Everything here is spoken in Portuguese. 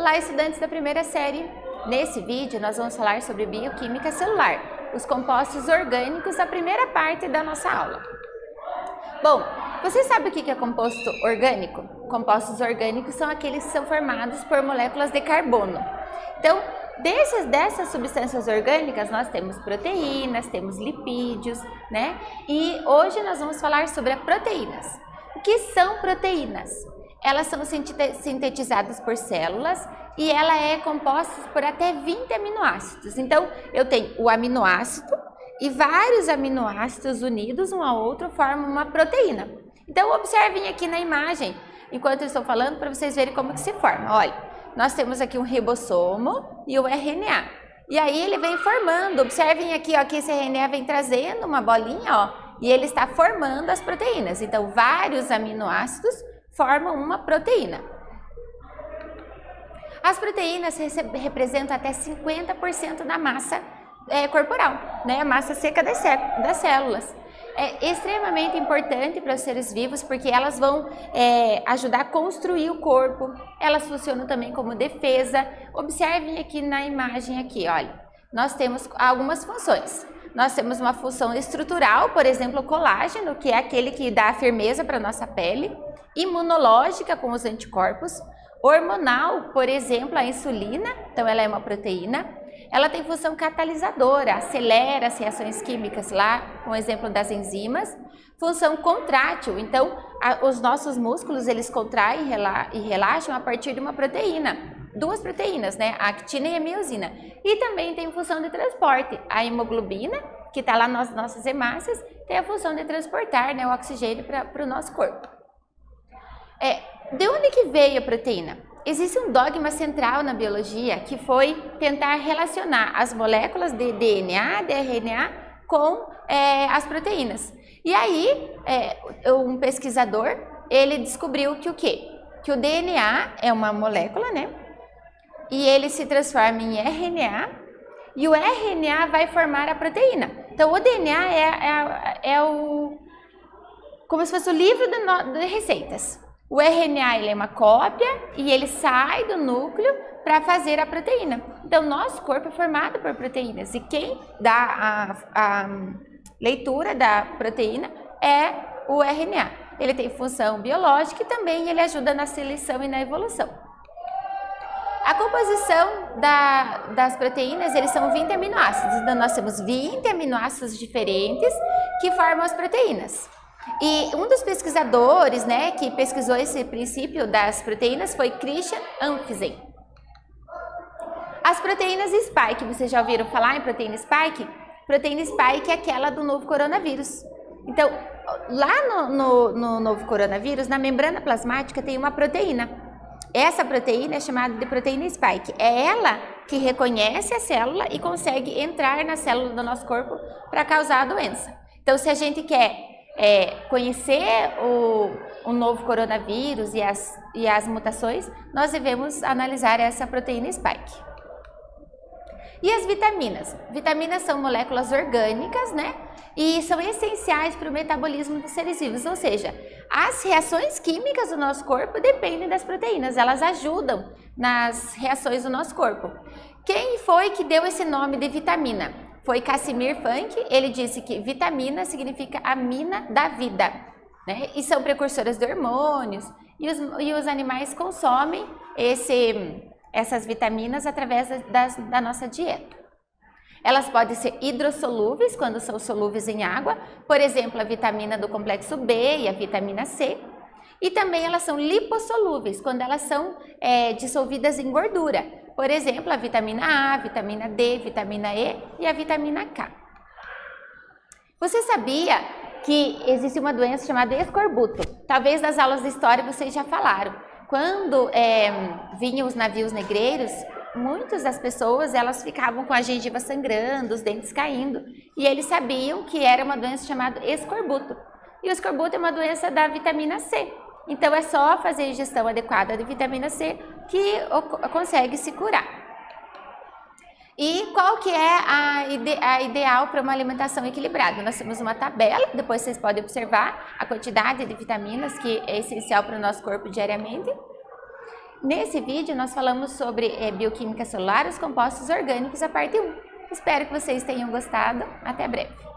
Olá, estudantes da primeira série! Nesse vídeo, nós vamos falar sobre bioquímica celular, os compostos orgânicos, a primeira parte da nossa aula. Bom, você sabe o que é composto orgânico? Compostos orgânicos são aqueles que são formados por moléculas de carbono. Então, dessas substâncias orgânicas, nós temos proteínas, temos lipídios, né? E hoje nós vamos falar sobre as proteínas. O que são proteínas? Elas são sintetizadas por células e ela é composta por até 20 aminoácidos. Então, eu tenho o aminoácido e vários aminoácidos unidos um ao outro formam uma proteína. Então, observem aqui na imagem, enquanto eu estou falando, para vocês verem como que se forma. Olha, nós temos aqui um ribossomo e o RNA. E aí ele vem formando, observem aqui, ó, que esse RNA vem trazendo uma bolinha, ó, e ele está formando as proteínas. Então, vários aminoácidos formam uma proteína. As proteínas representam até 50% da massa corporal, né? A massa seca das células. É extremamente importante para os seres vivos porque elas vão ajudar a construir o corpo, elas funcionam também como defesa. Observem aqui na imagem aqui, olha, nós temos algumas funções. Nós temos uma função estrutural, por exemplo, o colágeno, que é aquele que dá a firmeza para a nossa pele, imunológica com os anticorpos, hormonal, por exemplo, a insulina, então ela é uma proteína. Ela tem função catalisadora, acelera as reações químicas lá, com o exemplo das enzimas. Função contrátil, então os nossos músculos eles contraem e relaxam a partir de uma proteína. Duas proteínas, né? A actina e a miosina. E também tem função de transporte. A hemoglobina, que está lá nas nossas hemácias, tem a função de transportar, né, o oxigênio para o nosso corpo. De onde que veio a proteína? Existe um dogma central na biologia que foi tentar relacionar as moléculas de DNA, de RNA, com as proteínas. E aí, um pesquisador, ele descobriu que o quê? Que o DNA é uma molécula, né? E ele se transforma em RNA, e o RNA vai formar a proteína. Então, o DNA como se fosse o livro de receitas. O RNA ele é uma cópia e ele sai do núcleo para fazer a proteína. Então, nosso corpo é formado por proteínas e quem dá a leitura da proteína é o RNA. Ele tem função biológica e também ele ajuda na seleção e na evolução. A composição das proteínas, eles são 20 aminoácidos. Então, nós temos 20 aminoácidos diferentes que formam as proteínas. E um dos pesquisadores, né, que pesquisou esse princípio das proteínas foi Christian Amphisen. As proteínas spike, vocês já ouviram falar em proteína spike? Proteína spike é aquela do novo coronavírus. Então, lá no novo coronavírus, na membrana plasmática tem uma proteína. Essa proteína é chamada de proteína spike. É ela que reconhece a célula e consegue entrar na célula do nosso corpo para causar a doença. Então, se a gente quer conhecer o novo coronavírus e as mutações, nós devemos analisar essa proteína spike. E as vitaminas? Vitaminas são moléculas orgânicas, né? E são essenciais para o metabolismo dos seres vivos, ou seja, as reações químicas do nosso corpo dependem das proteínas, elas ajudam nas reações do nosso corpo. Quem foi que deu esse nome de vitamina? Foi Casimir Funk. Ele disse que vitamina significa a mina da vida, né? E são precursoras de hormônios, e os animais consomem essas vitaminas através da nossa dieta. Elas podem ser hidrossolúveis, quando são solúveis em água, por exemplo, a vitamina do complexo B e a vitamina C. E também elas são lipossolúveis, quando elas são dissolvidas em gordura. Por exemplo, a vitamina A, a vitamina D, vitamina E e a vitamina K. Você sabia que existe uma doença chamada escorbuto? Talvez nas aulas de história vocês já falaram. Quando vinham os navios negreiros, muitas das pessoas elas ficavam com a gengiva sangrando, os dentes caindo, e eles sabiam que era uma doença chamada escorbuto. E o escorbuto é uma doença da vitamina C. Então é só fazer a ingestão adequada de vitamina C que consegue se curar. E qual que é a ideal para uma alimentação equilibrada? Nós temos uma tabela, depois vocês podem observar a quantidade de vitaminas que é essencial para o nosso corpo diariamente. Nesse vídeo nós falamos sobre bioquímica celular, os compostos orgânicos, a parte 1. Espero que vocês tenham gostado. Até breve!